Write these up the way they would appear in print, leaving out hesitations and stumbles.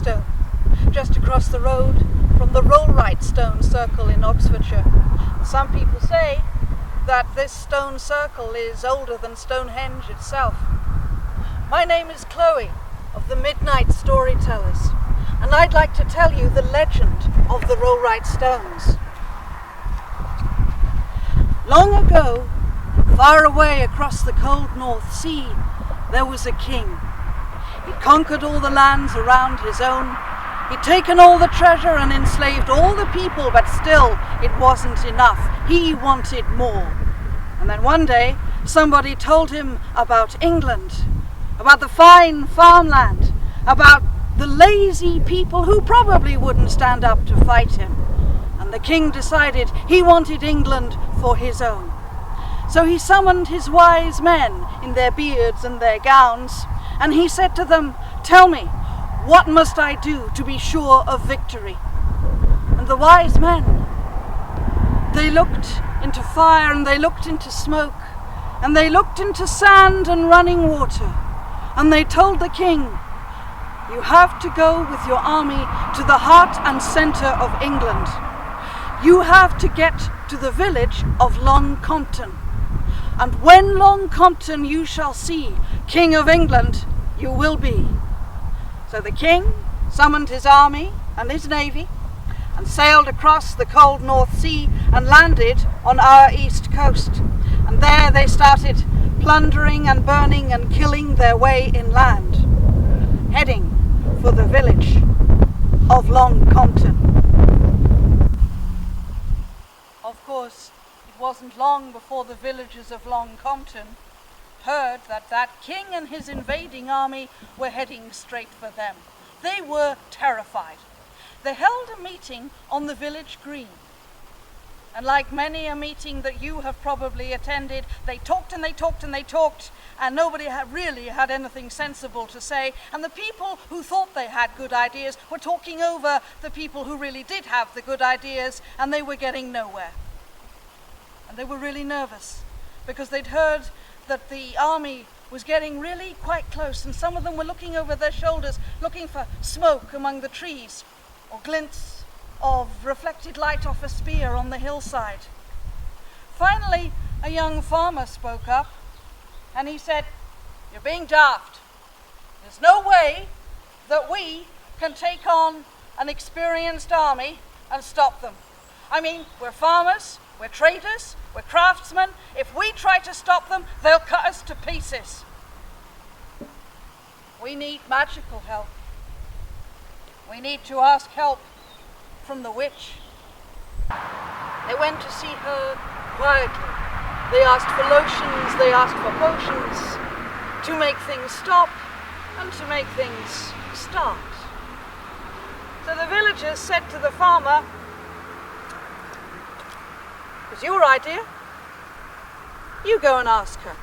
Stone, just across the road from the Rollright Stone Circle in Oxfordshire. Some people say that this stone circle is older than Stonehenge itself. My name is Chloe of the Midnight Storytellers, and I'd like to tell you the legend of the Rollright Stones. Long ago, far away across the cold North Sea, there was a king. He'd conquered all the lands around his own. He'd taken all the treasure and enslaved all the people, but still it wasn't enough. He wanted more. And then one day, somebody told him about England, about the fine farmland, about the lazy people who probably wouldn't stand up to fight him. And the king decided he wanted England for his own. So he summoned his wise men in their beards and their gowns, and he said to them, "Tell me, what must I do to be sure of victory?" And the wise men, they looked into fire, and they looked into smoke, and they looked into sand and running water, and they told the king, "You have to go with your army to the heart and centre of England. You have to get to the village of Long Compton. And when Long Compton you shall see, King of England you will be." So the king summoned his army and his navy and sailed across the cold North Sea and landed on our east coast. And there they started plundering and burning and killing their way inland, heading for the village of Long Compton. Of course, it wasn't long before the villagers of Long Compton heard that that king and his invading army were heading straight for them. They were terrified. They held a meeting on the village green. And like many a meeting that you have probably attended, they talked and they talked and they talked, and nobody really had anything sensible to say. And the people who thought they had good ideas were talking over the people who really did have the good ideas, and they were getting nowhere. And they were really nervous because they'd heard that the army was getting really quite close, and some of them were looking over their shoulders, looking for smoke among the trees or glints of reflected light off a spear on the hillside. Finally, a young farmer spoke up, and he said, "You're being daft. There's no way that we can take on an experienced army and stop them. I mean, we're farmers, we're traders, we're craftsmen. If we try to stop them, they'll cut us to pieces. We need magical help. We need to ask help from the witch." They went to see her quietly. They asked for lotions, they asked for potions to make things stop and to make things start. So the villagers said to the farmer, "It's your idea. You go and ask her."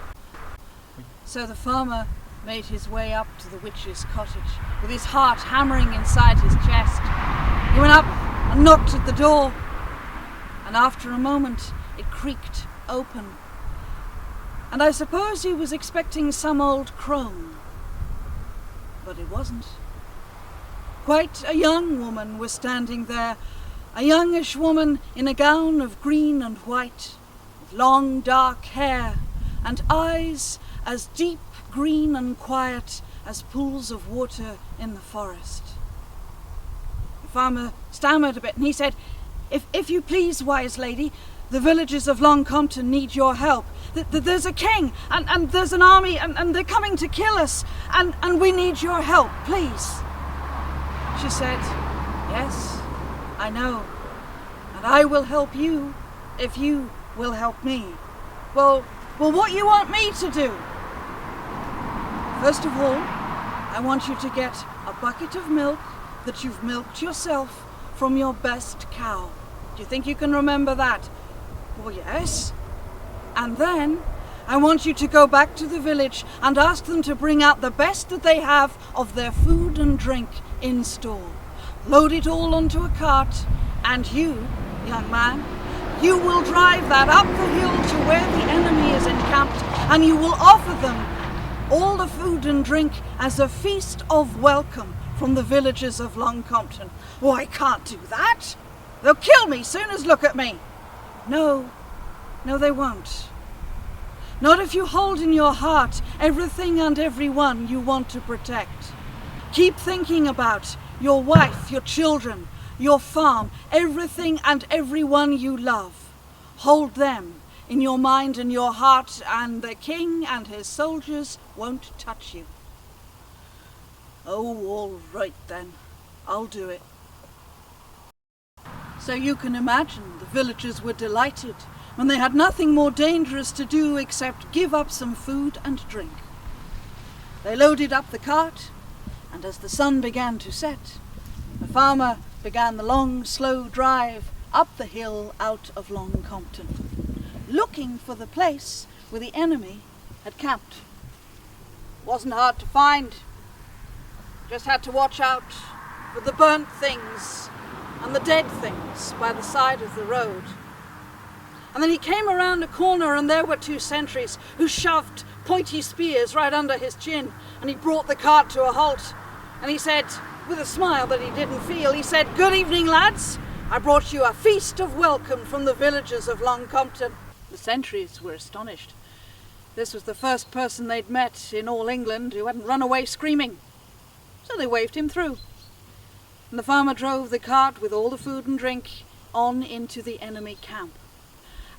So the farmer made his way up to the witch's cottage with his heart hammering inside his chest. He went up and knocked at the door, and after a moment it creaked open. And I suppose he was expecting some old crone, but it wasn't. Quite a young woman was standing there, a youngish woman in a gown of green and white, with long dark hair and eyes as deep green and quiet as pools of water in the forest. The farmer stammered a bit, and he said, If you please, wise lady, the villagers of Long Compton need your help. There's a king, and there's an army, and they're coming to kill us, and we need your help, please." She said, "Yes, I know, and I will help you if you will help me." Well, what you want me to do? "First of all, I want you to get a bucket of milk that you've milked yourself from your best cow. Do you think you can remember that?" "Well, yes." "And then I want you to go back to the village and ask them to bring out the best that they have of their food and drink in store. Load it all onto a cart, and you, young man, you will drive that up the hill to where the enemy is encamped, and you will offer them all the food and drink as a feast of welcome, from the villagers of Long Compton. Oh, I can't do that. They'll kill me soon as look at me. No, they won't. Not if you hold in your heart everything and everyone you want to protect. Keep thinking about your wife, your children, your farm, everything and everyone you love. Hold them in your mind and your heart, and the king and his soldiers won't touch you. Oh, all right then, I'll do it. So you can imagine the villagers were delighted when they had nothing more dangerous to do except give up some food and drink. They loaded up the cart, and as the sun began to set, the farmer began the long, slow drive up the hill out of Long Compton, looking for the place where the enemy had camped. Wasn't hard to find. Just had to watch out for the burnt things and the dead things by the side of the road. And then he came around a corner, and there were two sentries who shoved pointy spears right under his chin, and he brought the cart to a halt. And he said, with a smile that he didn't feel, he said, "Good evening, lads. I brought you a feast of welcome from the villagers of Long Compton." The sentries were astonished. This was the first person they'd met in all England who hadn't run away screaming. So they waved him through. And the farmer drove the cart with all the food and drink on into the enemy camp.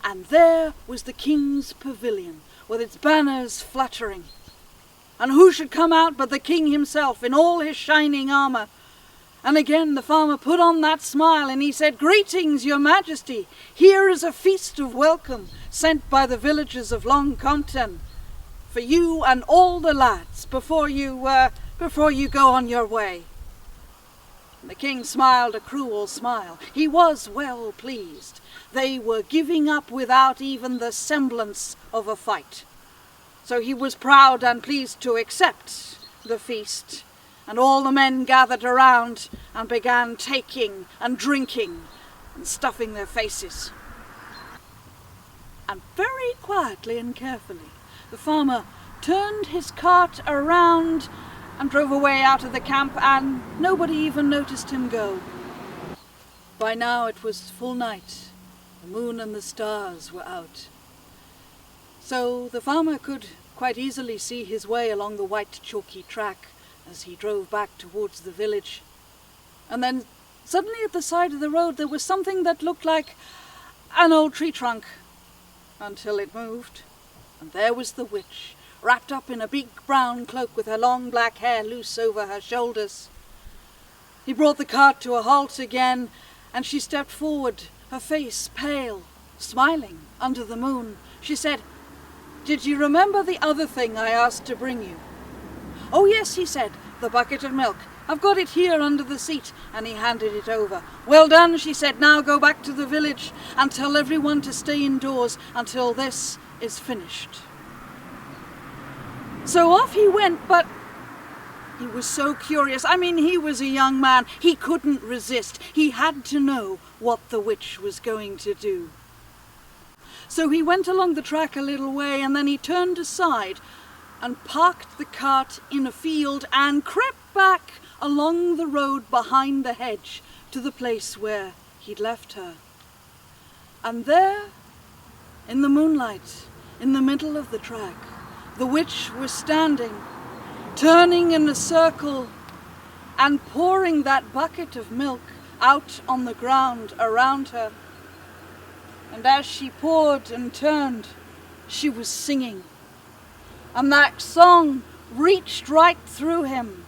And there was the king's pavilion, with its banners fluttering. And who should come out but the king himself in all his shining armour? And again the farmer put on that smile, and he said, "Greetings, your majesty. Here is a feast of welcome sent by the villagers of Long Compton for you and all the lads before you go on your way." And the king smiled a cruel smile. He was well pleased. They were giving up without even the semblance of a fight. So he was proud and pleased to accept the feast, and all the men gathered around and began taking and drinking and stuffing their faces. And very quietly and carefully, the farmer turned his cart around and drove away out of the camp, and nobody even noticed him go. By now it was full night. The moon and the stars were out. So the farmer could quite easily see his way along the white chalky track as he drove back towards the village. And then suddenly at the side of the road there was something that looked like an old tree trunk, until it moved, and there was the witch, wrapped up in a big brown cloak with her long black hair loose over her shoulders. He brought the cart to a halt again, and she stepped forward, her face pale, smiling under the moon. She said, "Did you remember the other thing I asked to bring you?" "Oh yes," he said, "the bucket of milk. I've got it here under the seat," and he handed it over. "Well done," she said. "Now go back to the village and tell everyone to stay indoors until this is finished." So off he went, but he was so curious. I mean, he was a young man. He couldn't resist. He had to know what the witch was going to do. So he went along the track a little way, and then he turned aside and parked the cart in a field and crept back along the road behind the hedge to the place where he'd left her. And there, in the moonlight, in the middle of the track, the witch was standing, turning in a circle and pouring that bucket of milk out on the ground around her. And as she poured and turned, she was singing. And that song reached right through him,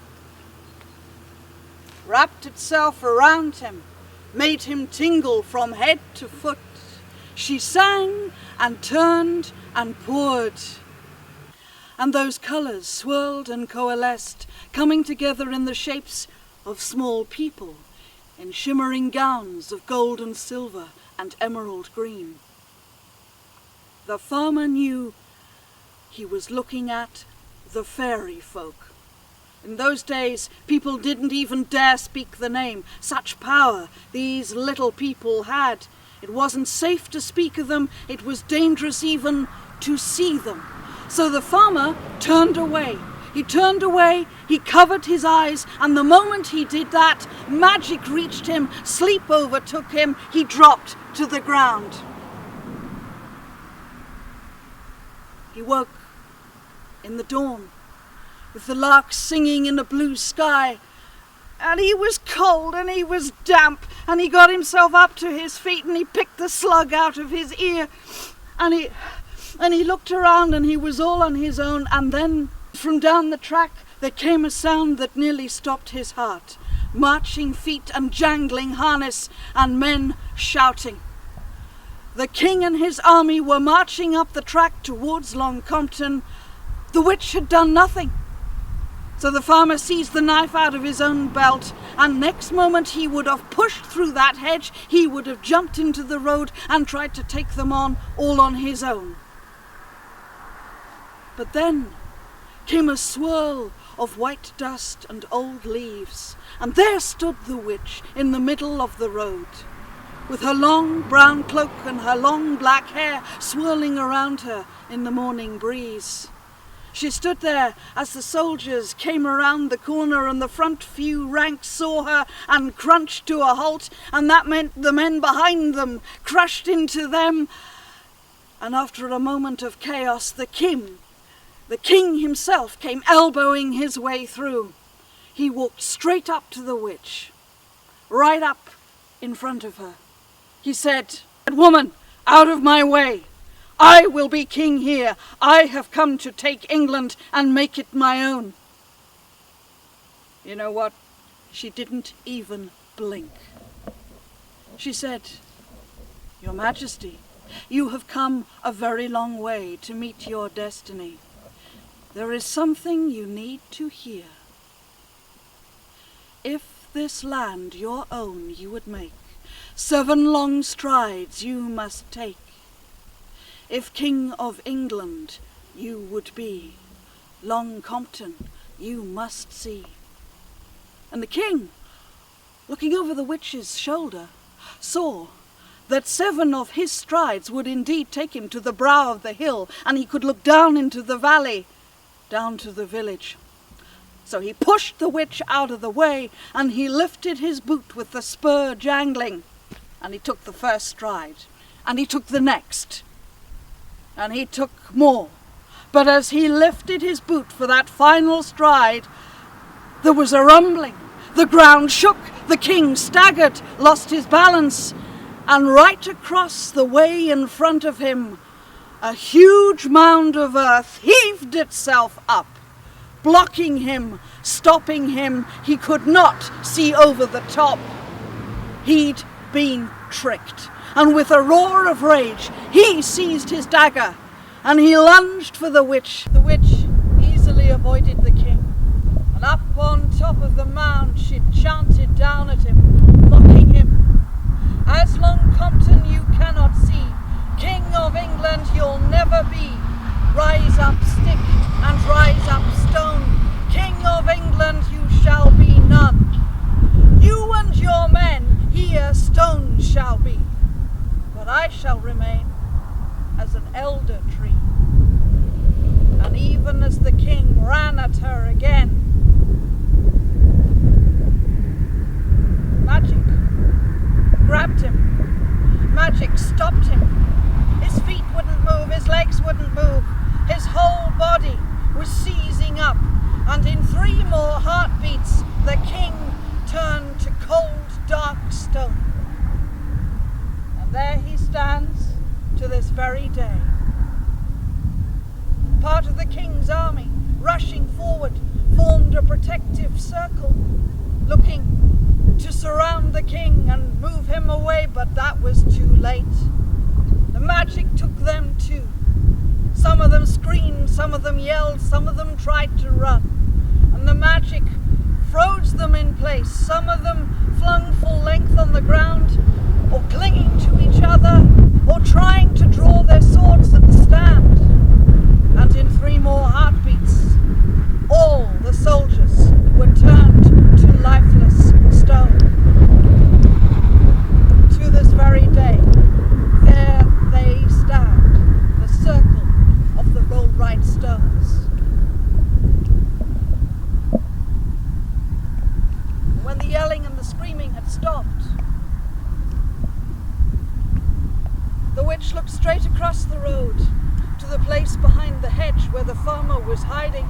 wrapped itself around him, made him tingle from head to foot. She sang and turned and poured. And those colours swirled and coalesced, coming together in the shapes of small people, in shimmering gowns of gold and silver and emerald green. The farmer knew he was looking at the fairy folk. In those days, people didn't even dare speak the name. Such power these little people had. It wasn't safe to speak of them. It was dangerous even to see them. So the farmer turned away. He turned away, he covered his eyes, and the moment he did that, magic reached him, sleep overtook him, he dropped to the ground. He woke in the dawn, with the larks singing in a blue sky, and he was cold and he was damp, and he got himself up to his feet and he picked the slug out of his ear, and he looked around and he was all on his own. And then from down the track there came a sound that nearly stopped his heart. Marching feet and jangling harness and men shouting. The king and his army were marching up the track towards Long Compton. The witch had done nothing. So the farmer seized the knife out of his own belt, and next moment he would have pushed through that hedge, he would have jumped into the road and tried to take them on, all on his own. But then came a swirl of white dust and old leaves, and there stood the witch in the middle of the road, with her long brown cloak and her long black hair swirling around her in the morning breeze. She stood there as the soldiers came around the corner, and the front few ranks saw her and crunched to a halt, and that meant the men behind them crushed into them. And after a moment of chaos, the king himself came elbowing his way through. He walked straight up to the witch, right up in front of her. He said, "Woman, out of my way. I will be king here. I have come to take England and make it my own." You know what? She didn't even blink. She said, "Your Majesty, you have come a very long way to meet your destiny. There is something you need to hear. If this land your own you would make, 7 long strides you must take. If King of England you would be, Long Compton you must see." And the king, looking over the witch's shoulder, saw that 7 of his strides would indeed take him to the brow of the hill, and he could look down into the valley, down to the village. So he pushed the witch out of the way, and he lifted his boot with the spur jangling, and he took the first stride, and he took the next, and he took more. But as he lifted his boot for that final stride, there was a rumbling. The ground shook, the king staggered, lost his balance, and right across the way in front of him, a huge mound of earth heaved itself up, blocking him, stopping him. He could not see over the top. He'd been tricked. And with a roar of rage, he seized his dagger, and he lunged for the witch. The witch easily avoided the king, and up on top of the mound she chanted down at him, mocking him. "As Long Compton you cannot see, King of England you'll never be. Rise up stick and rise up stone, King of England you shall be none. You and your men here stones shall be, but I shall remain as an elder tree." And even as the king ran at her again, magic grabbed him. Magic stopped him. His feet wouldn't move, his legs wouldn't move. His whole body was seizing up, and in 3 more heartbeats the king turned to cold, dark stone. And there he stands to this very day. Part of the king's army, rushing forward, formed a protective circle, looking to surround the king and move him away, but that was too late. The magic took them too. Some of them screamed, some of them yelled, some of them tried to run, and the magic froze them in place. Some of them flung full length on the ground, or clinging to each other, or trying to draw their swords at the stand. And in 3 more heartbeats, all the soldiers were turned to lifeless stone. To this very day, there they stand, the circle of the roll-right stones. stopped. The witch looked straight across the road to the place behind the hedge where the farmer was hiding,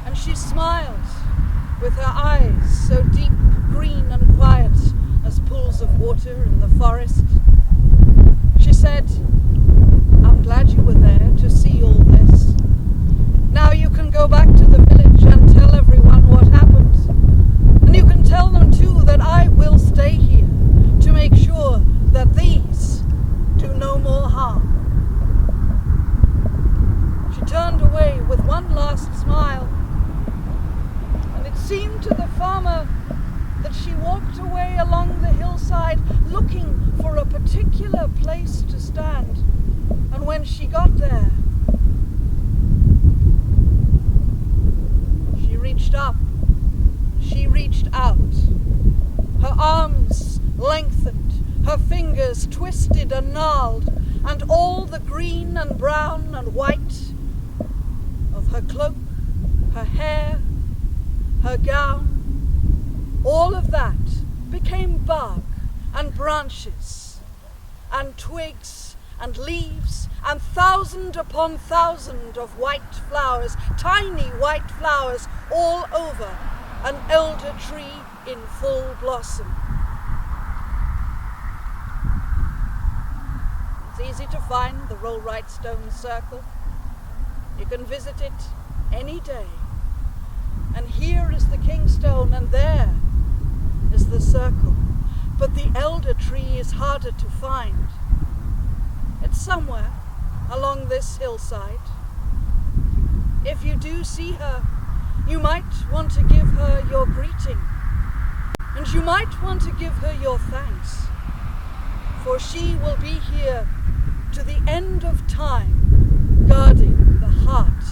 and she smiled with her eyes so deep, green and quiet as pools of water in the forest. She said, "I'm glad you were there to see all this. Now you can go back to the village and tell everyone what happened. And you can tell them too that I will stay here to make sure that these do no more harm." She turned away with one last smile, and it seemed to the farmer that she walked away along the hillside looking for a particular place to stand. And when she got there, she reached up, she reached out. Her arms lengthened, her fingers twisted and gnarled, and all the green and brown and white of her cloak, her hair, her gown, all of that became bark and branches and twigs and leaves and thousand upon thousand of white flowers, tiny white flowers all over an elder tree in full blossom. It's easy to find the Rollright Stone Circle. You can visit it any day. And here is the Kingstone, and there is the circle. But the elder tree is harder to find. It's somewhere along this hillside. If you do see her, you might want to give her your greeting, and you might want to give her your thanks, for she will be here to the end of time, guarding the heart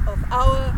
of our